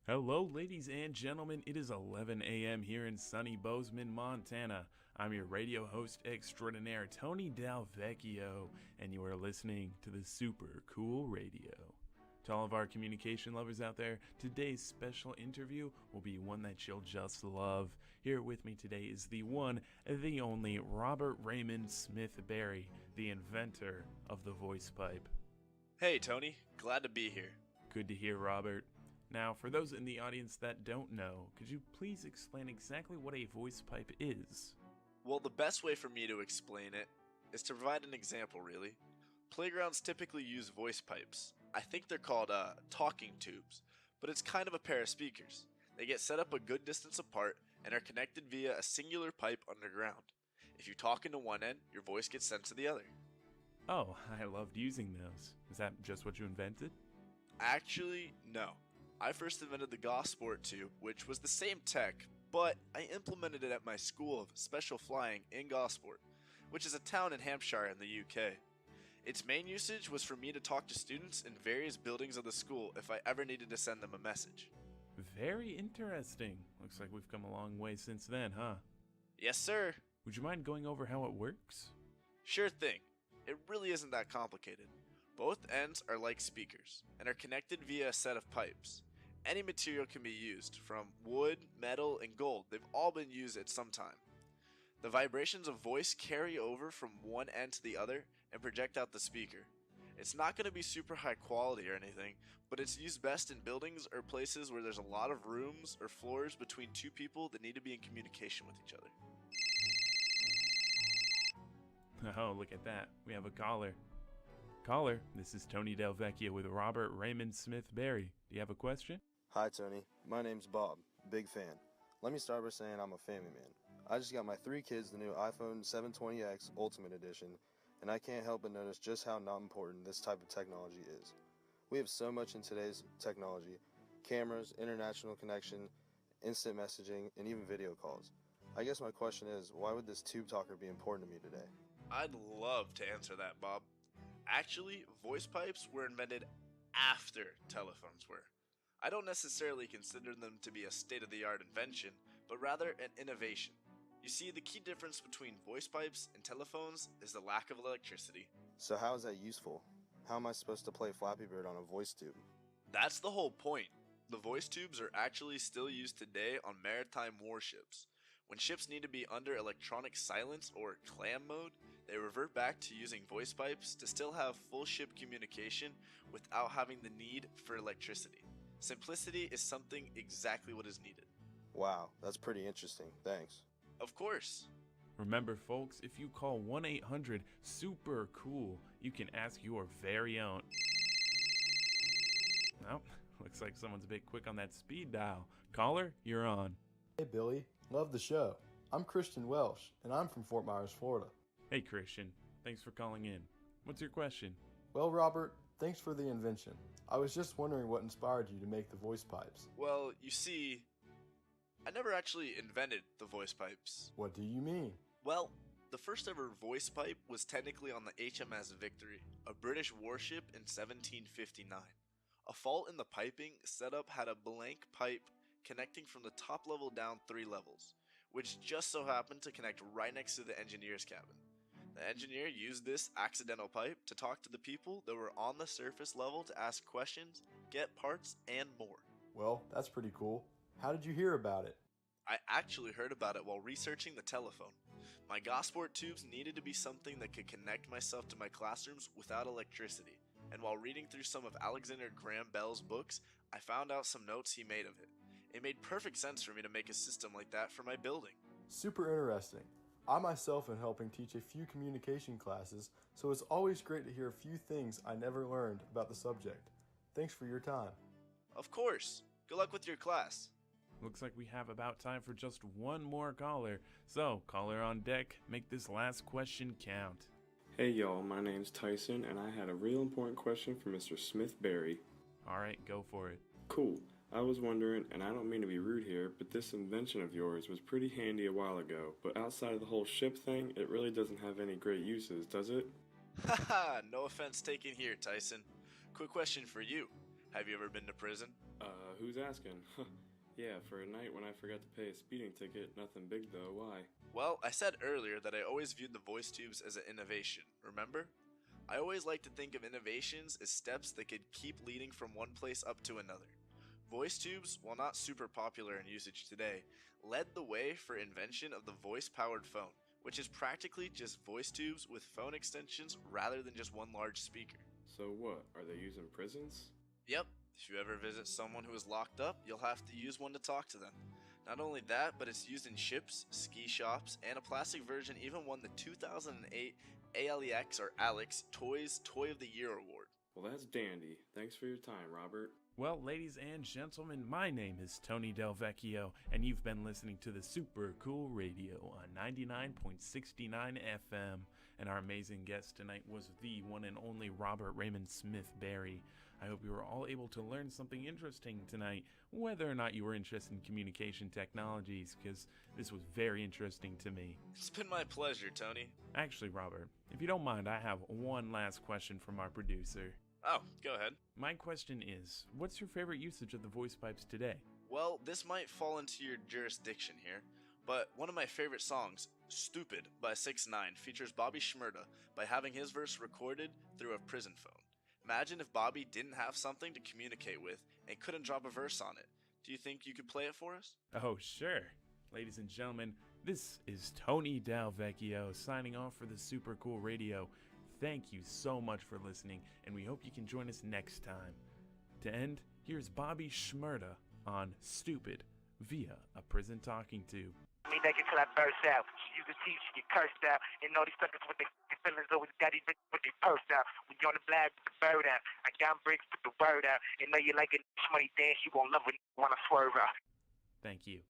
Hello, ladies and gentlemen. It is 11 a.m. here in sunny Bozeman, Montana. I'm your radio host extraordinaire, Tony Delvecchio, and you are listening to the Super Cool Radio. To all of our communication lovers out there, today's special interview will be one that you'll just love. Here with me today is the one, the only Robert Raymond Smith Berry, the inventor of the voice pipe. Hey, Tony. Glad to be here. Good to hear, Robert. Now, for those in the audience that don't know, could you please explain exactly what a voice pipe is? Well, the best way for me to explain it is to provide an example, really. Playgrounds typically use voice pipes. I think they're called talking tubes, but it's kind of a pair of speakers. They get set up a good distance apart and are connected via a singular pipe underground. If you talk into one end, your voice gets sent to the other. Oh, I loved using those. Is that just what you invented? Actually, no. I first invented the Gosport tube, which was the same tech, but I implemented it at my school of special flying in Gosport, which is a town in Hampshire in the UK. Its main usage was for me to talk to students in various buildings of the school if I ever needed to send them a message. Very interesting. Looks like we've come a long way since then, huh? Yes, sir. Would you mind going over how it works? Sure thing. It really isn't that complicated. Both ends are like speakers and are connected via a set of pipes. Any material can be used, from wood, metal, and gold. They've all been used at some time. The vibrations of voice carry over from one end to the other and project out the speaker. It's not going to be super high quality or anything, but it's used best in buildings or places where there's a lot of rooms or floors between two people that need to be in communication with each other. Oh, look at that. We have a caller. Caller, this is Tony Delvecchio with Robert Raymond Smith Berry. Do you have a question? Hi Tony, my name's Bob, big fan. Let me start by saying I'm a family man. I just got my 3 kids the new iPhone 720X Ultimate Edition, and I can't help but notice just how not important this type of technology is. We have so much in today's technology: cameras, international connection, instant messaging, and even video calls. I guess my question is, why would this tube talker be important to me today? I'd love to answer that, Bob. Actually, voice pipes were invented after telephones were. I don't necessarily consider them to be a state-of-the-art invention, but rather an innovation. You see, the key difference between voice pipes and telephones is the lack of electricity. So how is that useful? How am I supposed to play Flappy Bird on a voice tube? That's the whole point. The voice tubes are actually still used today on maritime warships. When ships need to be under electronic silence or clam mode, they revert back to using voice pipes to still have full ship communication without having the need for electricity. Simplicity is something exactly what is needed. Wow, that's pretty interesting. Thanks. Of course. Remember, folks, if you call 1-800-SUPER-COOL, you can ask your very own... Well, looks like someone's a bit quick on that speed dial. Caller, you're on. Hey Billy, love the show. I'm Christian Welsh, and I'm from Fort Myers, Florida. Hey, Christian. Thanks for calling in. What's your question? Well, Robert, thanks for the invention. I was just wondering what inspired you to make the voice pipes. Well, you see, I never actually invented the voice pipes. What do you mean? Well, the first ever voice pipe was technically on the HMS Victory, a British warship in 1759. A fault in the piping setup had a blank pipe connecting from the top level down 3 levels, which just so happened to connect right next to the engineer's cabin. The engineer used this accidental pipe to talk to the people that were on the surface level to ask questions, get parts, and more. Well, that's pretty cool. How did you hear about it? I actually heard about it while researching the telephone. My Gosport tubes needed to be something that could connect myself to my classrooms without electricity, and while reading through some of Alexander Graham Bell's books, I found out some notes he made of it. It made perfect sense for me to make a system like that for my building. Super interesting. I myself am helping teach a few communication classes, so it's always great to hear a few things I never learned about the subject. Thanks for your time. Of course. Good luck with your class. Looks like we have about time for just one more caller. So, caller on deck, make this last question count. Hey y'all, my name's Tyson, and I had a real important question for Mr. Smith Berry. Alright, go for it. Cool. I was wondering, and I don't mean to be rude here, but this invention of yours was pretty handy a while ago, but outside of the whole ship thing, it really doesn't have any great uses, does it? Haha, no offense taken here, Tyson. Quick question for you. Have you ever been to prison? Who's asking? Yeah, for a night when I forgot to pay a speeding ticket, nothing big though, why? Well, I said earlier that I always viewed the voice tubes as an innovation, remember? I always like to think of innovations as steps that could keep leading from one place up to another. Voice tubes, while not super popular in usage today, led the way for invention of the voice-powered phone, which is practically just voice tubes with phone extensions rather than just one large speaker. So what, are they used in prisons? Yep, if you ever visit someone who is locked up, you'll have to use one to talk to them. Not only that, but it's used in ships, ski shops, and a plastic version even won the 2008 ALEX or Alex Toys Toy of the Year award. Well, that's dandy. Thanks for your time, Robert. Well, ladies and gentlemen, my name is Tony Delvecchio, and you've been listening to the Super Cool Radio on 99.69 FM. And our amazing guest tonight was the one and only Robert Raymond Smith Barry. I hope you were all able to learn something interesting tonight, whether or not you were interested in communication technologies, because this was very interesting to me. It's been my pleasure, Tony. Actually, Robert, if you don't mind, I have one last question from our producer. Oh, go ahead. My question is, what's your favorite usage of the voice pipes today? Well, this might fall into your jurisdiction here, but one of my favorite songs, Stupid by 6ix9ine, features Bobby Shmurda by having his verse recorded through a prison phone. Imagine if Bobby didn't have something to communicate with and couldn't drop a verse on it. Do you think you could play it for us? Oh, sure. Ladies and gentlemen, this is Tony Delvecchio signing off for the Super Cool Radio. Thank you so much for listening, and we hope you can join us next time. To end, here's Bobby Shmurda on Stupid via a prison talking tube. Me naked till I burst out. You can see she get cursed out. And all these suckers with their feelings always got these bitches with their purse out. We on the black with the bird out. I got bricks, put the word out. And know you like a money dance, you gon' love it when I swerve out. Thank you.